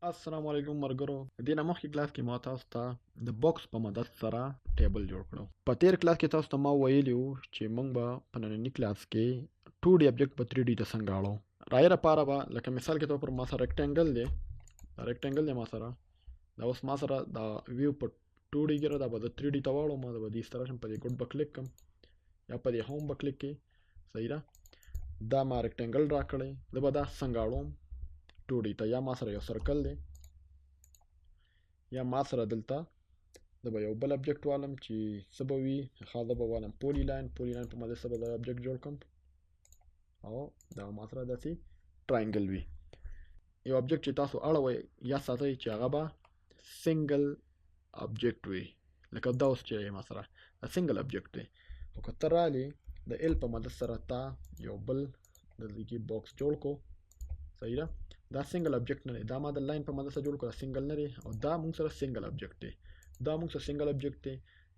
السلام علیکم مرګرو. د نمخ کلاس کې ما تاسو ته د باکس په مدد سره ټیبل جوړ کړو. په تیر کلاس کې تاسو ته ما ویلی وو چې موږ به په نننی کلاس کې 2D ابجیکټ په 3D ته څنګه اړو. رایې لپاره به لکه مثال کې تو پر ما سره ریکټنګل دی ما سره دا اوس ما سره دا ویو په 2D کې را دا به د 3D ته واړو. ما به دې سره شم په دې ګډ به کلیک کم یا په دې هوم به کلیک کې صحیح ده. دا ما ریکټنګل را کړی زه به دا څنګه اړوم 2D ته. یا ما سره یو سرکل دی یا ما سره دلته زه به یو بل ابجیکټ والم چې څه به وي زه به والم پولی لاین په مدد سره به دا ابجیکټ جوړ کړم او دا ما سره داسې ټراینګل وي. یو ابجیکټ چې تاسو اړوئ یا ساتئ چې هغه به سنګل ابجیکټ وي لکه دا اوس چې ما سره دا سنګل ابجیکټ دی. خو که ته رالې د ایل په مدد سره تا یو بل دلته کې باکس جوړ کو صحیح ده. دا سنگل ابجیکټ نه دی، دا ما د لاین په مدد سره جوړ کړه سنگل نه دی او دا موږ سره سنگل ابجیکټ دی. دا موږ سره سنگل ابجیکټ دی.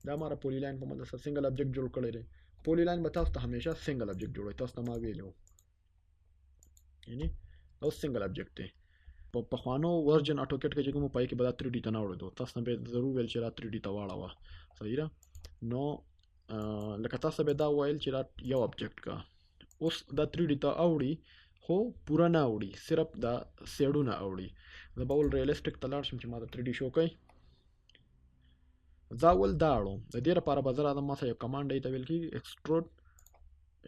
دا ما را پولی لاین په مدد سره سنگل ابجیکټ جوړ کړی دی. پولی لاین به تاسو ته همیشه سنگل ابجیکټ جوړوي. تاسو ته ما ویلي وو یعنی دا سنگل ابجیکټ دی. په پخوانو ورژن اټوکیټ کې چې کوم پای کې به دا 3D ته نه وړو تاسو نه به ضرور ویل چې را 3D ته واړوه صحیح ده. نو لکه تاسو به دا ویل چې را یو ابجیکټ کا اوس دا 3D ته اوړي خو پورا نه اوړي صرف دا سیډونه اوړي. زه به ول ریلسټیک ته لاړ شم چې ما ته 3D شو کوي. زه اول دا اړوم د دې لپاره به زه راځم ما سره یو کمانډ دی ته ویل کېږي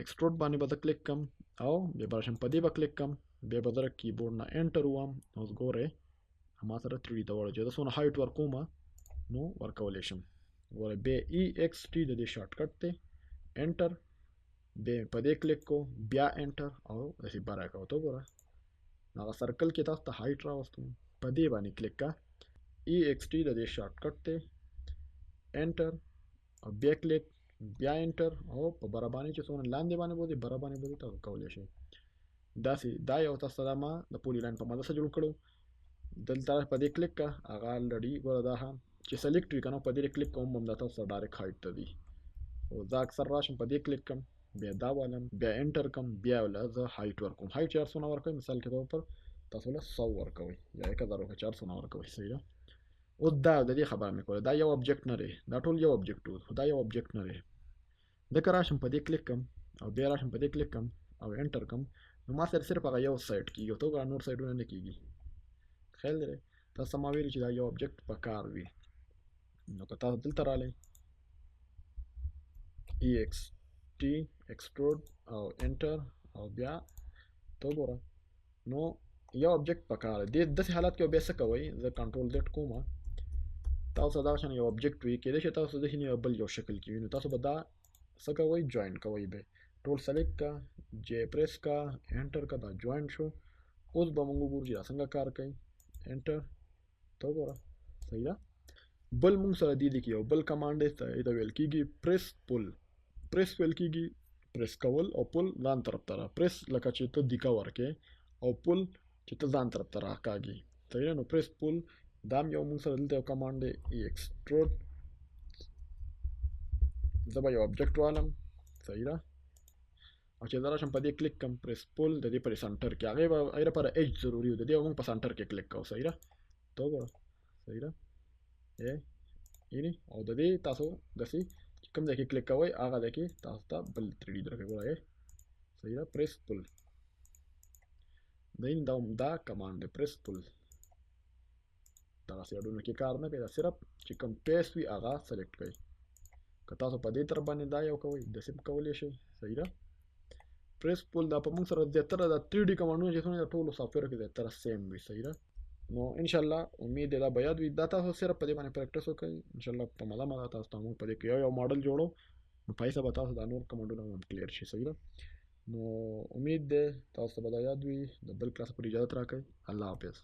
ایکسټروډ باندې به زه کلیک کړم او بیا به راشم په دې به کلیک کړم بیا به زه کیبورډ نه انټر ووهم. اوس ګورئ ما سره 3D ته وړو چې زه څونه هایټ ورکوم نو ورکولی شم. ګورئ بیا EXT د دې شارټ کټ دی انټر بیا په دې کلیک کو بیا انټر او داسې بره کوو. ته ګوره هغه سرکل کې تاسو ته هایټ راوستم په دې باندې کلیک کا EXT د دې شارټ کټ دی انټر او بیا کلیک بیا انټر او په بره باندې چې څونه لاندې باندې بوځي بره باندې بوځي تاسو کولی شئ. داسې دا یو تاسو ته ما د پولی لاین په مدد سره جوړ کړو. دلته په دې کلیک کا هغه الریډي ګوره دا هم چې سلیکټ وي که نه په دې کلیک کوم هم دا تاسو ته ډایرکټ هایټ ته ځي. او زه اکثر راشم په دې کلیک کم بیا دا والم بیا انټر کم بیا ول زه هایټ ورکوم. هایټ 400 ورکوي مثال کې طور پر تاسو له 100 ورکوي یا 1400 ورکوي صحیح ده. او دا د دې خبره مې کوله دا یو ابجیکټ نه دی دا ټول یو ابجیکټ وو دا یو ابجیکټ نه دی. ځکه راشم په دې کلیک کم او بیا راشم په دې کلیک کم او انټر کم نو ما سره صرف هغه یو سایډ کېږي او ته نور سایډونه نه کېږي. خیال لرئ تاسو ما ویلي چې دا یو ابجیکټ په کار وي. نو که تاسو دلته رالی EXT ایکسټروډ او انټر او بیا ته ګوره نو یو ابجیکټ په کار دی. داسې حالت کې بیا څه کوئ زه کنټرول زیډ کوم تاسو دا شان یو ابجیکټ وي کېدای شي تاسو ذهن یو بل یو شکل کې وي نو تاسو به دا څه کوئ جوین کوئ به ټول سلیکټ کا جے پریس کا انټر کا دا جوین شو. اوس به موږ وګورو چې دا څنګه کار کوي انټر ته ګوره صحیح ده. بل موږ سره دې کې یو بل کمانډ دی ته ویل کېږي پریس پول. پریس ویل کېږي پریس کول او پول ځان طرف ته را پریس لکه چې ته دیکا ورکې او پول چې ته ځان طرف ته راکاږي صحیح ده. نو پریس پول دا هم یو موږ سره دلته یو کمانډ دی ایکسټروډ. زه به یو ابجیکټ والم صحیح ده او چې زه راشم په دې کلیک کم پریس پول د دې پر سنټر کې هغې به هغې لپاره ایچ ضروري وي د دې موږ په سنټر کې کلیک کوو صحیح ده. ته وګوره صحیح ده یعنی او د دې تاسو داسې چې کوم ځای کې کلیک کوئ هغه ځای کې تاسو ته بل 3D درکوي. ګوره صحیح ده پریس پول دا کمانډ دی پریس پول دغسې اډونو کې کار نه کوي دا صرف چې کوم پیس وي هغه سلیکټ کوئ. که تاسو په دې طرف باندې دا یو کوئ داسې هم کولی شئ صحیح ده. پریس پول دا په موږ سره زیاتره د 3D کمانډونه چې څونه د ټولو سافټویرو کې زیاتره سیم وي صحیح ده. نو انشاءالله امید دی دا به یاد وي دا تاسو صرف په دې باندې پریکټس وکړئ انشاءالله په مزه تاسو ته موږ په دې کې یو ماډل جوړو نو په حساب تاسو دا نور کمانډونه هم کلیر شي صحیح ده. نو امید دی تاسو ته به دا یاد وي د بل کلاس پورې اجازت راکړئ. الله حافظ.